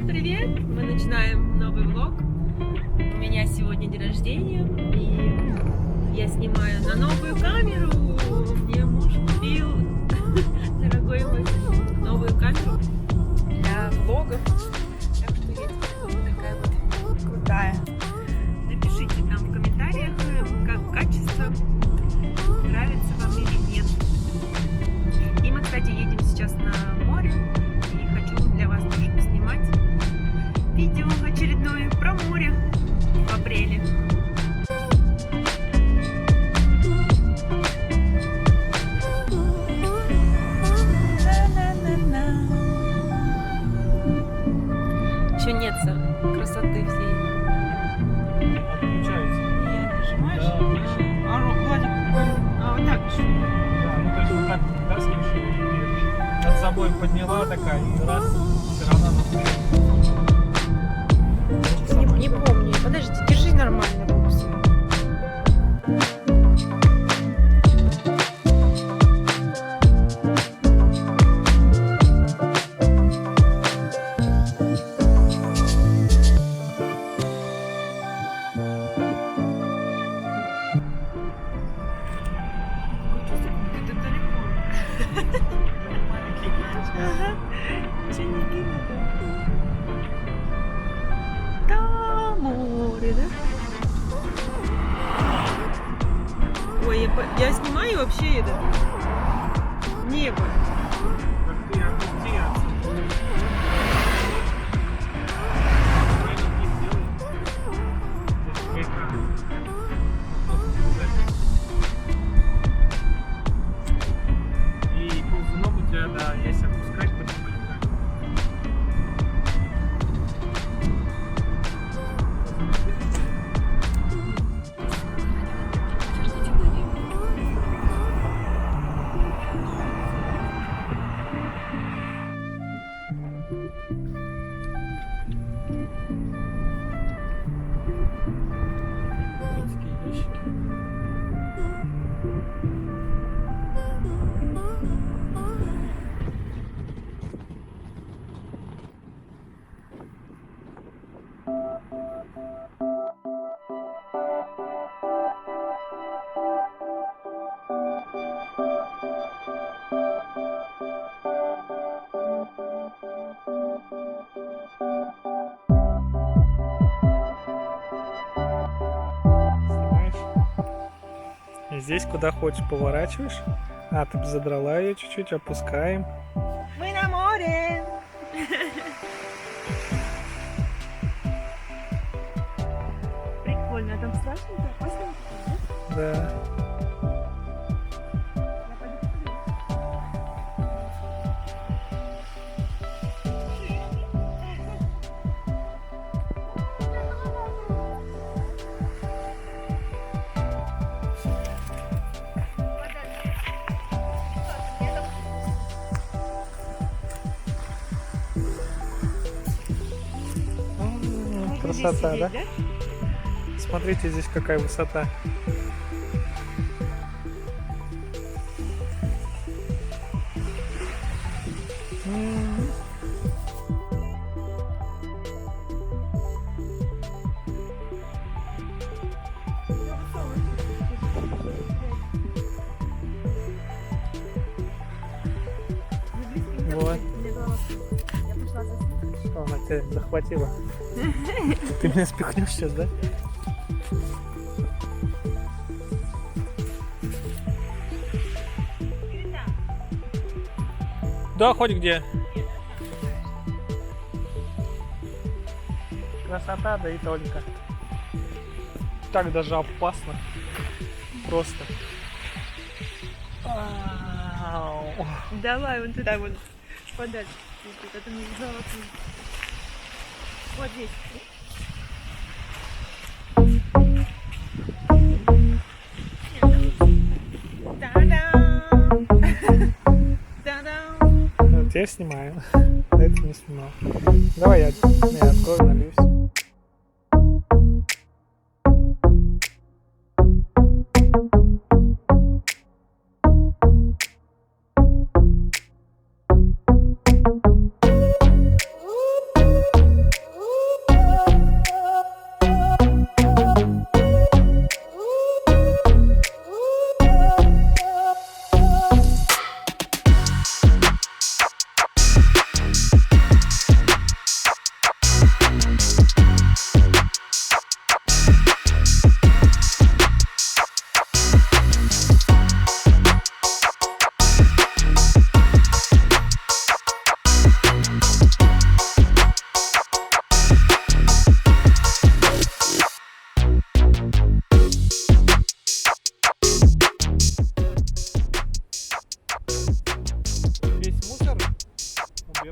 привет! Мы начинаем новый влог. У меня сегодня день рождения, и я снимаю на новую камеру. Мне муж купил, дорогой мой, новую камеру для влогов. Так что я теперь вот такая вот крутая. Напишите там в комментариях, как качество, нравится вам или нет. И мы, кстати, едем сейчас на море. И хочу для вас тоже поснимать видео очередное про море в апреле. Еще нет красоты всей. Отключается. Нет, нажимаешь? Да. Владик, вот так же. Да, ну то есть вот так вытаскиваешь и над собой подняла такая, и раз, все равно Не помню. Подожди, держи нормально, бабуся. Там море, да? Ой, я снимаю вообще это небо. как ты опустился. И ползунок у тебя, да, есть опускать потихоньку. Детские ящики. Снимаешь? И здесь куда хочешь поворачиваешь. А, ты задрала ее чуть-чуть, опускаем. Мы на море. Прикольно, там страшненько, опасненько, да? Да. Я пойду посмотрю. Красота, да? Смотрите, здесь какая высота. Вот. Я пошла за Что она тебя захватила? Ты меня спихнешь сейчас, да? Да, хоть где. Красота, да и только. Так даже опасно. Просто. Ау. Давай вон туда, вон подальше. Это не золото. Вот здесь. Та-дам! Вот я снимаю. А это не снимал. Давай я открою, нальюсь.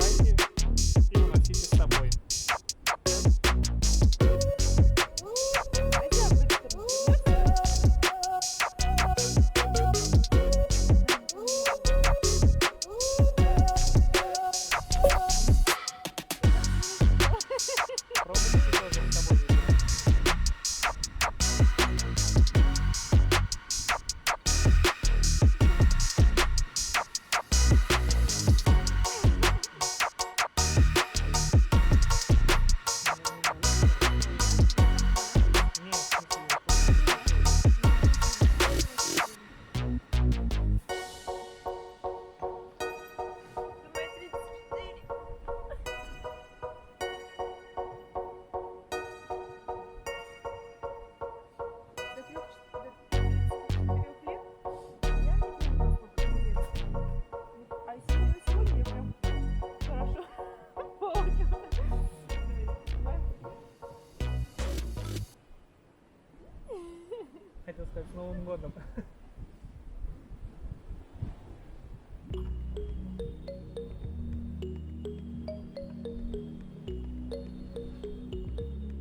забирайте и уносите с собой. Пробуйте тоже с собой. Хотел сказать, с Новым годом.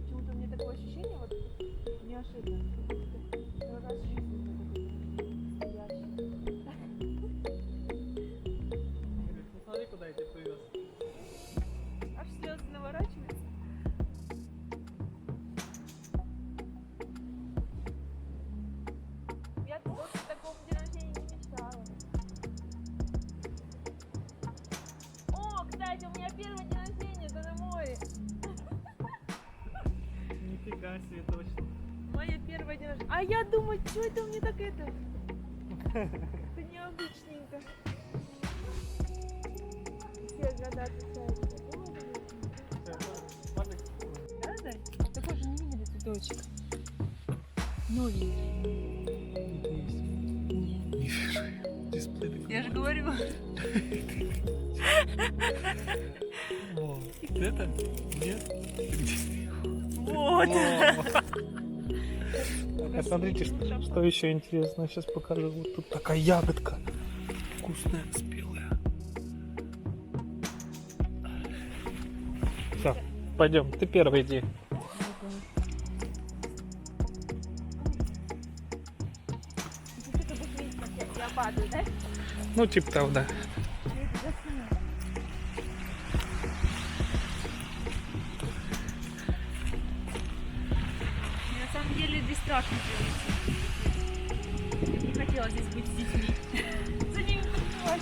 Почему-то мне такое ощущение вот неожиданно. Первый раз в жизни настоящий. Ну смотри, куда я тебя привез. Аж слезы наворачиваются. Я вот о таком день рождения не мечтала. О, кстати, у меня первый день рождения, это на море. Нифига себе, точно. Мое первое день рождения. А я думаю, что это мне так это? Это необычненько. Все года отличаются. Да, да? Такой же не видели цветочек. Новенький. Не вижу. Дисплей такой. Я же говорю. О, это? Нет? Вот. А смотрите, что еще интересно. Сейчас покажу. Вот тут такая ягодка. Вкусная, спелая. Все, пойдем. Ты первый иди. Я падаю, да? Ну, типа того, да. Мне на самом деле здесь страшно делать. Я не хотела здесь быть с детьми. За ними танцевать.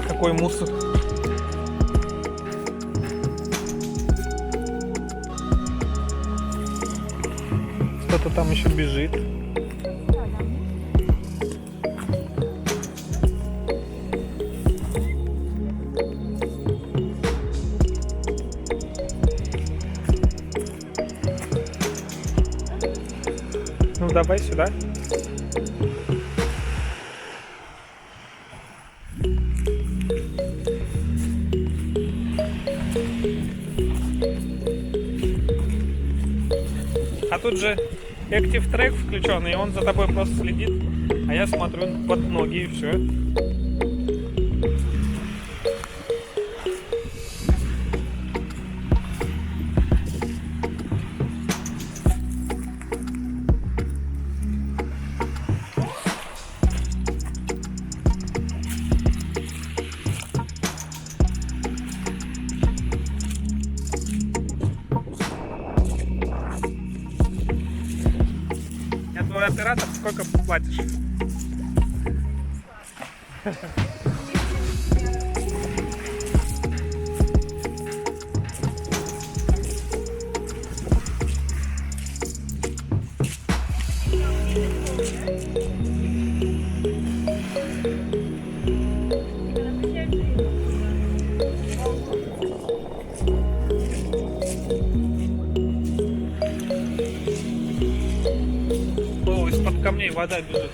Какой мусор. Кто-то там еще бежит. Ну давай сюда. А тут же Active Track включен, и он за тобой просто следит, а я смотрю под ноги и все. Я твой оператор, сколько платишь? Когда приезжаем вода бежит.